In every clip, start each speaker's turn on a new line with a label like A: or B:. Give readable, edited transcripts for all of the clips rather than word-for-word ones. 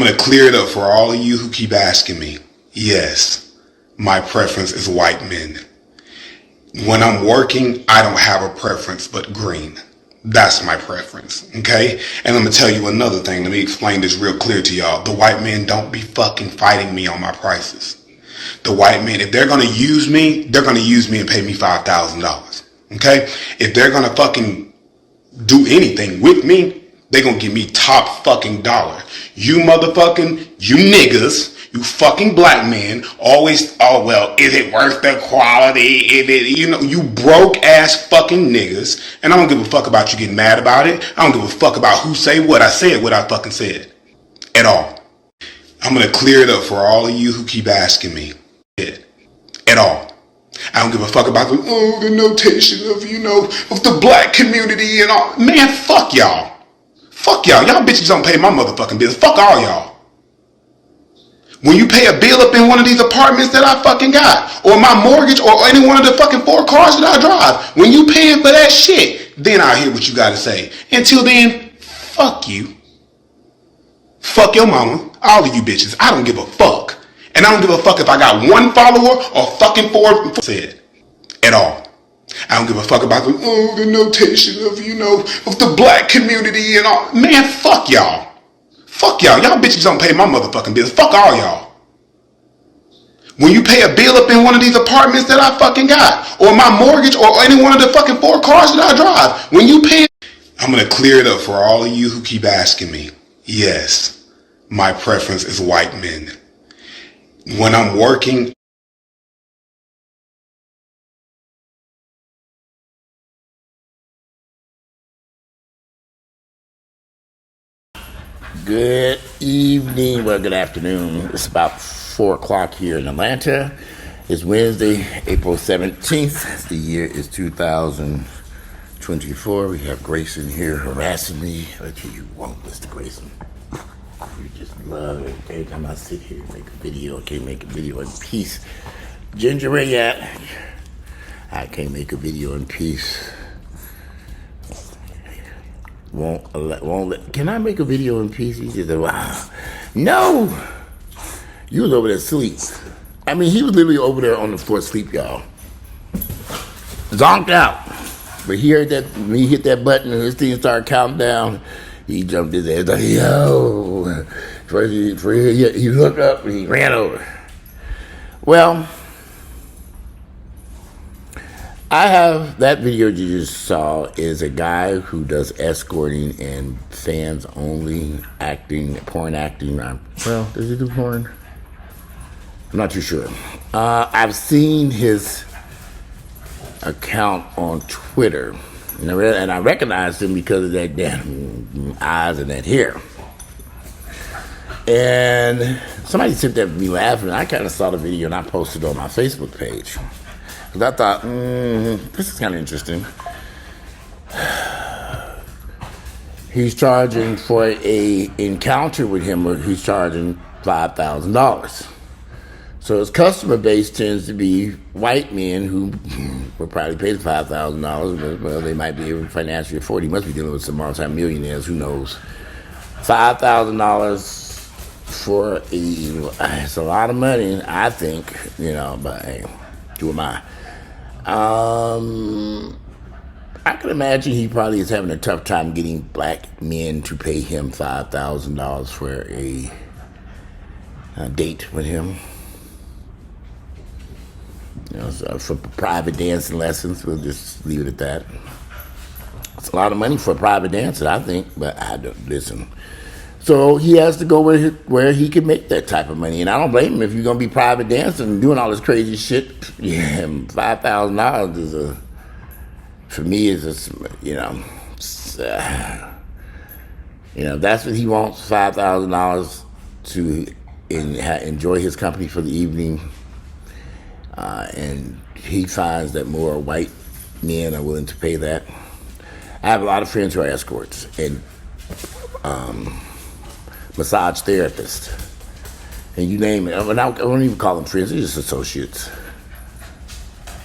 A: going to clear it up for all of you who keep asking me. Yes, my preference is white men. When I'm working, I don't have a preference but green. That's my preference, okay? And I'm going to tell you another thing. Let me explain this real clear to y'all. The white men don't be fucking fighting me on my prices. The white men, if they're going to use me, they're going to use me and pay me $5,000, okay? If they're going to fucking do anything with me, they're going to give me top fucking dollar. You niggas, you fucking black men always, oh well, is it worth the quality? Is it, you broke ass fucking niggas. And I don't give a fuck about you getting mad about it. I don't give a fuck about who say what. I said what I fucking said. At all. I'm going to clear it up for all of you who keep asking me. At all. I don't give a fuck about the notation of, of the black community and all. Man, fuck y'all. Fuck y'all. Y'all bitches don't pay my motherfucking bills. Fuck all y'all. When you pay a bill up in one of these apartments that I fucking got, or my mortgage, or any one of the fucking 4 cars that I drive, when you paying for that shit, then I'll hear what you gotta say. Until then, fuck you. Fuck your mama. All of you bitches. I don't give a fuck. And I don't give a fuck if I got 1 follower or fucking 4 said. At all. I don't give a fuck about the notation of, of the black community and all. Man, fuck y'all. Fuck y'all. Y'all bitches don't pay my motherfucking bills. Fuck all y'all. When you pay a bill up in one of these apartments that I fucking got, or my mortgage, or any one of the fucking 4 cars that I drive, when you pay, I'm going to clear it up for all of you who keep asking me. Yes, my preference is white men. When I'm working,
B: Good evening, well, good afternoon. It's about 4 o'clock here in Atlanta. It's Wednesday, April 17th. The year is 2024. We have Grayson here harassing me. What you want, Mr. Grayson? You just love it. Every time I sit here and make a video, I can't make a video in peace. Ginger, where you at? I can't make a video in peace. Won't let. Can I make a video in peace? He just said, wow. No! You was over there asleep. I mean, he was literally over there on the floor asleep, y'all. Zonked out. But he heard that, when he hit that button and this thing started counting down, he jumped his head like, yo. First he looked up and he ran over. Well, I have, that video you just saw is a guy who does escorting and fans only acting, porn acting. Well, does he do porn? I'm not too sure. I've seen his account on Twitter, and I recognized him because of that damn eyes and that hair. And somebody sent that to me laughing. I kind of saw the video and I posted it on my Facebook page. Because I thought, this is kind of interesting. He's charging for a encounter with him, or he's charging $5,000. So his customer base tends to be white men who will probably pay the $5,000, but well, they might be able to financially afford it. He must be dealing with some multi-millionaires, who knows. $5,000 for it's a lot of money, I think, but hey, who am I? I can imagine he probably is having a tough time getting black men to pay him $5,000 for a date with him. So for private dancing lessons, we'll just leave it at that. It's a lot of money for a private dancer, I think, but I don't listen. So he has to go where he can make that type of money. And I don't blame him if you're going to be private dancing and doing all this crazy shit. Yeah, $5,000 is for me, is that's what he wants, $5,000 to enjoy his company for the evening. And he finds that more white men are willing to pay that. I have a lot of friends who are escorts and massage therapists, and you name it. I don't even call them friends; they're just associates.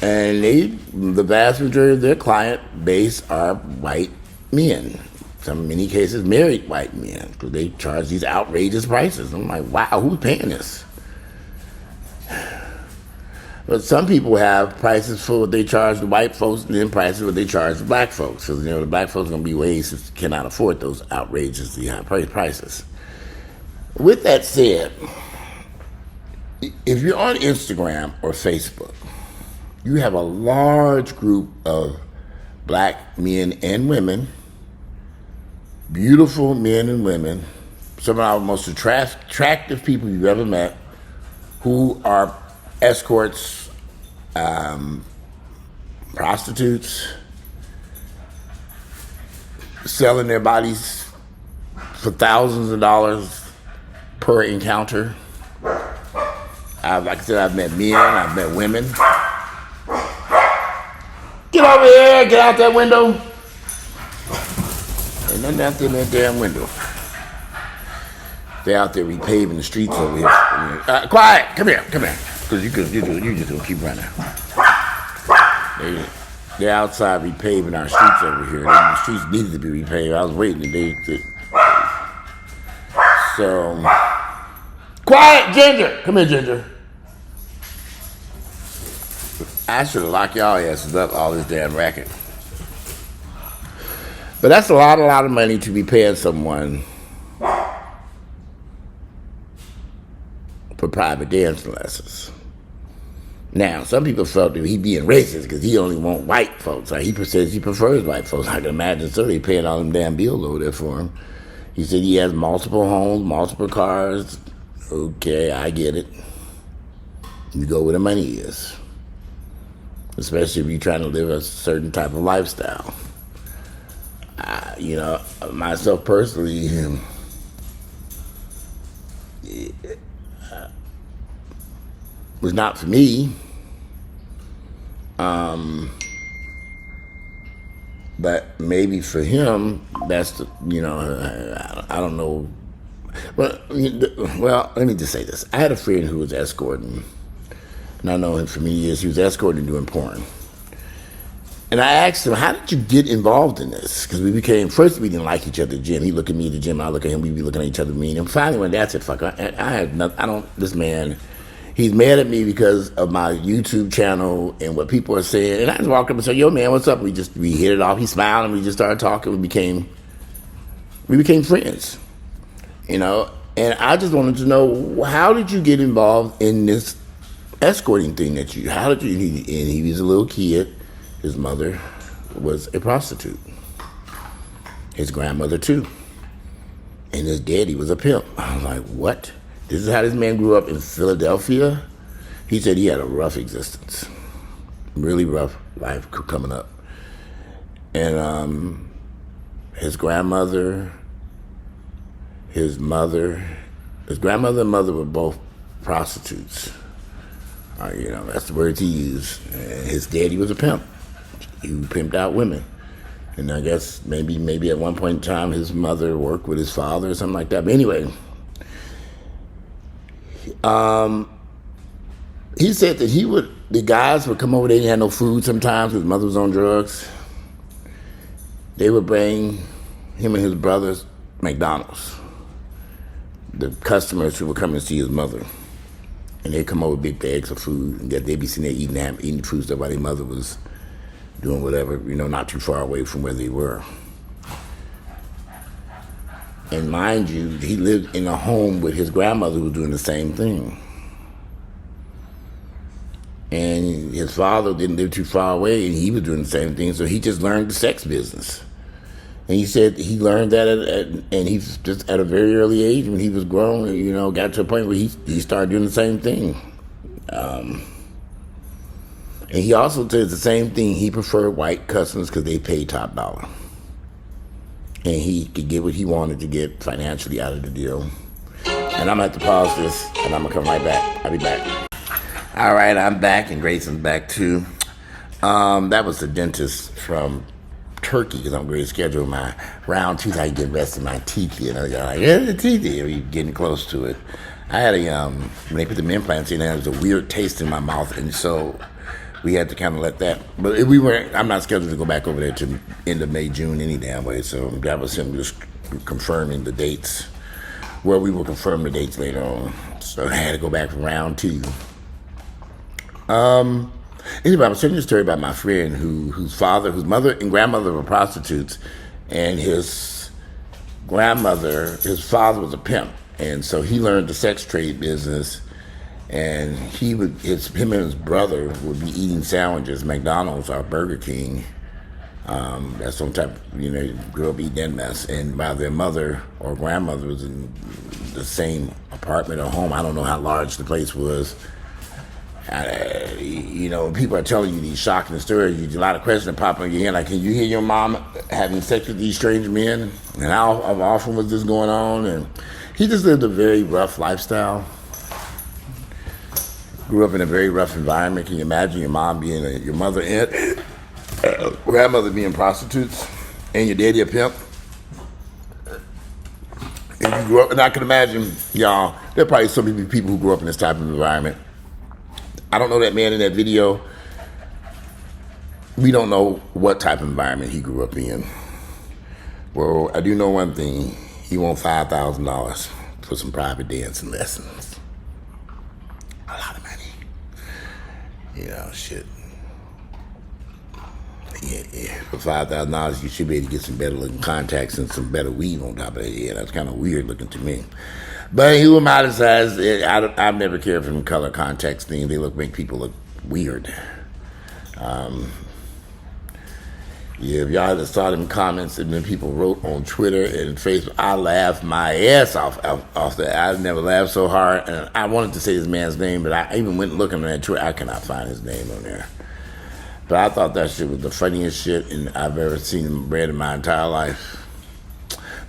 B: And the vast majority of their client base are white men, some many cases married white men because they charge these outrageous prices. I'm like, wow, who's paying this? But some people have prices for what they charge the white folks and then prices for what they charge the black folks. So, the black folks are going to be ways that cannot afford those outrageously high prices. With that said, if you're on Instagram or Facebook, you have a large group of black men and women, beautiful men and women, some of our most attractive people you've ever met, who are escorts, prostitutes, selling their bodies for thousands of dollars per encounter. Like I said, I've met men, I've met women. Get over here, get out that window. Ain't nothing out there in that damn window. They're out there repaving the streets over here. Quiet, come here. Because you just gonna keep running. They're outside repaving our streets over here. The streets needed to be repaved. I was waiting. So, quiet, Ginger. Come here, Ginger. I should have locked y'all asses up, all this damn racket. But that's a lot of money to be paying someone for private dancing lessons. Now, some people felt that he being racist because he only want white folks. Like he says he prefers white folks. I can imagine so they paying all them damn bills over there for him. He said he has multiple homes, multiple cars. Okay, I get it. You go where the money is. Especially if you're trying to live a certain type of lifestyle. Myself personally, was not for me. But maybe for him, that's I don't know. Well, let me just say this. I had a friend who was escorting, and I know him for many years. He was escorting doing porn. And I asked him, how did you get involved in this? Because first we didn't like each other at the gym. He looked at me at the gym, I look at him, we'd be looking at each other mean. And finally one day I said, fuck, this man, he's mad at me because of my YouTube channel and what people are saying. And I just walked up and said, yo man, what's up? We hit it off. He smiled and we just started talking. We became friends, And I just wanted to know, how did you get involved in this escorting thing and he was a little kid. His mother was a prostitute. His grandmother too. And his daddy was a pimp. I was like, what? This is how this man grew up in Philadelphia? He said he had a rough existence. Really rough life coming up. And his grandmother and mother were both prostitutes. That's the words he used. And his daddy was a pimp. He pimped out women. And I guess maybe at one point in time his mother worked with his father or something like that. But anyway, he said that the guys would come over, they didn't have no food sometimes, his mother was on drugs. They would bring him and his brothers McDonald's. The customers who would come and see his mother. And they'd come over with big bags of food, and they'd be sitting there eating food stuff while their mother was doing whatever, not too far away from where they were. And mind you, he lived in a home with his grandmother who was doing the same thing. And his father didn't live too far away, and he was doing the same thing, so he just learned the sex business. And he said he learned that, and he's just at a very early age when he was grown, got to a point where he started doing the same thing. And he also said the same thing. He preferred white customers because they paid top dollar. And he could get what he wanted to get financially out of the deal. And I'm going to have to pause this, and I'm going to come right back. I'll be back. All right, I'm back, and Grayson's back too. That was the dentist from Turkey, because I'm going to schedule my round tooth. I get rest in my teeth here. And I got the teeth here. We're getting close to it. I had when they put the implants in, there was a weird taste in my mouth, and so we had to kind of let that. But we weren't. I'm not scheduled to go back over there to end of May, June any damn way. So that was him just confirming the dates. Well, we will confirm the dates later on. So I had to go back for round 2. Anyway, I was telling you a story about my friend whose mother and grandmother were prostitutes, and his father was a pimp, and so he learned the sex trade business, and him and his brother would be eating sandwiches, McDonald's or Burger King. That's some type, grew up eating that mess, and while their mother or grandmother was in the same apartment or home, I don't know how large the place was. People are telling you these shocking stories. A lot of questions pop in your head, like, can you hear your mom having sex with these strange men? And how often was this going on? And he just lived a very rough lifestyle. Grew up in a very rough environment. Can you imagine your mom being your mother and grandmother being prostitutes, and your daddy a pimp? And you grew up, and I can imagine, y'all, there are probably so many people who grew up in this type of environment. I don't know that man in that video. We don't know what type of environment he grew up in. Well, I do know one thing. He wants $5,000 for some private dancing lessons. A lot of money. Shit. Yeah. For $5,000, you should be able to get some better looking contacts and some better weave on top of that. Yeah, that's kind of weird looking to me. But who am I to say? I've never cared for them color contacts things. They make people look weird. If y'all had saw them comments and then people wrote on Twitter and Facebook, I laughed my ass off that. I've never laughed so hard. And I wanted to say this man's name, but I even went looking at Twitter. I cannot find his name on there. But I thought that shit was the funniest shit I've ever seen him read in my entire life.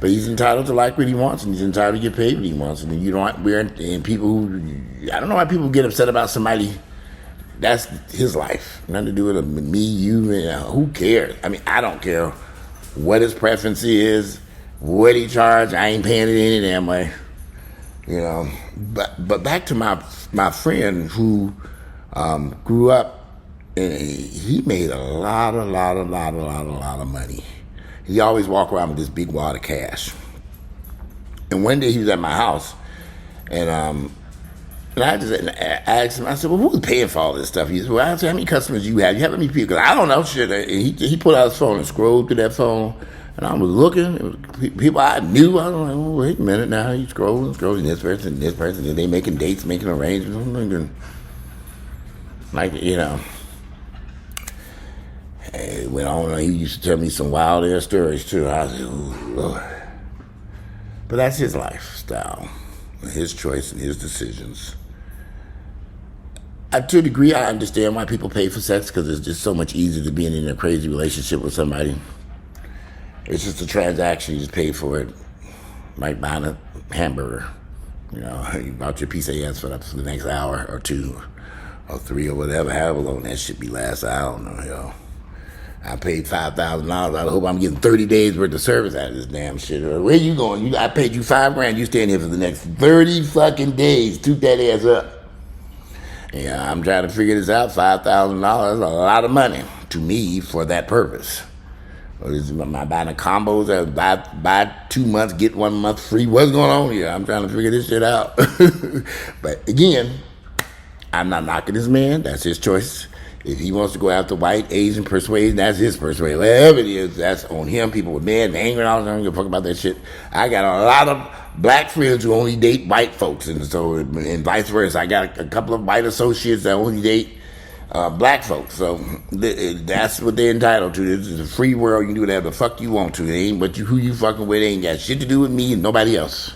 B: But he's entitled to like what he wants, and he's entitled to get paid what he wants. And people who, I don't know why people get upset about somebody. That's his life. Nothing to do with me, you, who cares? I mean, I don't care what his preference is, what he charges. I ain't paying it any damn way. But back to my friend who grew up, and he made a lot of money. He always walked around with this big wad of cash. And one day he was at my house, and I just asked him, I said, well, who's paying for all this stuff? He said, well, I said, how many customers you have? You have any people? Because I don't know shit. And he pulled out his phone and scrolled through that phone, and I was looking. It was people I knew. I was like, oh, wait a minute now. He's scrolling, this person, and they making dates, making arrangements. I'm thinking, it went on. He used to tell me some wild ass stories too. I was like, oh, Lord. But that's his lifestyle, his choice, and his decisions. To a degree, I understand why people pay for sex, because it's just so much easier to be in a crazy relationship with somebody. It's just a transaction. You just pay for it, like buying a hamburger. You bought your piece of ass for the next hour or 2 or 3 or whatever, however long that shit be last. I don't know, I paid $5,000. I hope I'm getting 30 days worth of service out of this damn shit. Where you going? I paid you $5,000. You staying here for the next 30 fucking days. Toot that ass up. Yeah, I'm trying to figure this out. $5,000 is a lot of money to me for that purpose. Am I buying a combos? Buy 2 months, get 1 month free? What's going on here? I'm trying to figure this shit out. But again, I'm not knocking this man. That's his choice. If he wants to go after white, Asian persuasion, that's his persuasion. Whatever it is, that's on him. People were mad and angry. I don't give a fuck about that shit. I got a lot of black friends who only date white folks, and vice versa. I got a couple of white associates that only date black folks. So that's what they're entitled to. This is a free world. You can do whatever the fuck you want to. It ain't who you fucking with. It ain't got shit to do with me and nobody else.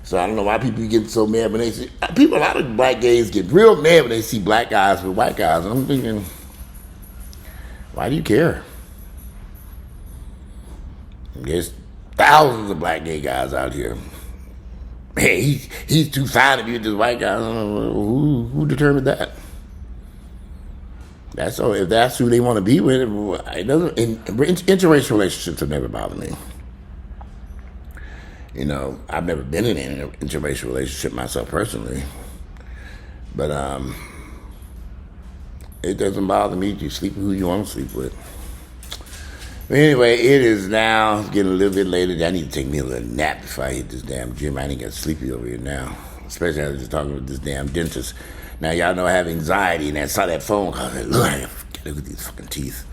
B: So I don't know why people get so mad when they see a lot of black gays get real mad when they see black guys with white guys. I'm thinking, why do you care? There's thousands of black gay guys out here. Hey, he's too fine to be with this white guy. I don't know, who determined that? That's all. If that's who they want to be with, it doesn't. Interracial relationships have never bothered me. I've never been in an interracial relationship myself personally, but It doesn't bother me. You sleep with who you want to sleep with. But anyway, it is now getting a little bit later. I need to take me a little nap before I hit this damn gym. I ain't got sleepy over here now. Especially after just talking with this damn dentist. Now, y'all know I have anxiety, and I saw that phone call. I look at these fucking teeth.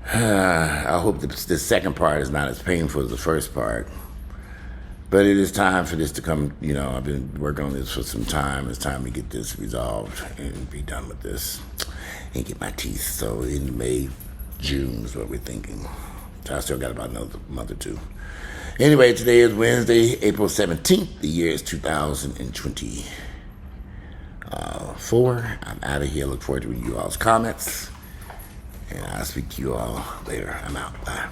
B: I hope the second part is not as painful as the first part. But it is time for this to come. You know, I've been working on this for some time. It's time to get this resolved and be done with this and get my teeth. So in May, June is what we're thinking. So I still got about another month or two. Anyway, today is Wednesday, April 17th. The year is 2024. I'm out of here. Look forward to reading you all's comments. And I'll speak to you all later. I'm out. Bye.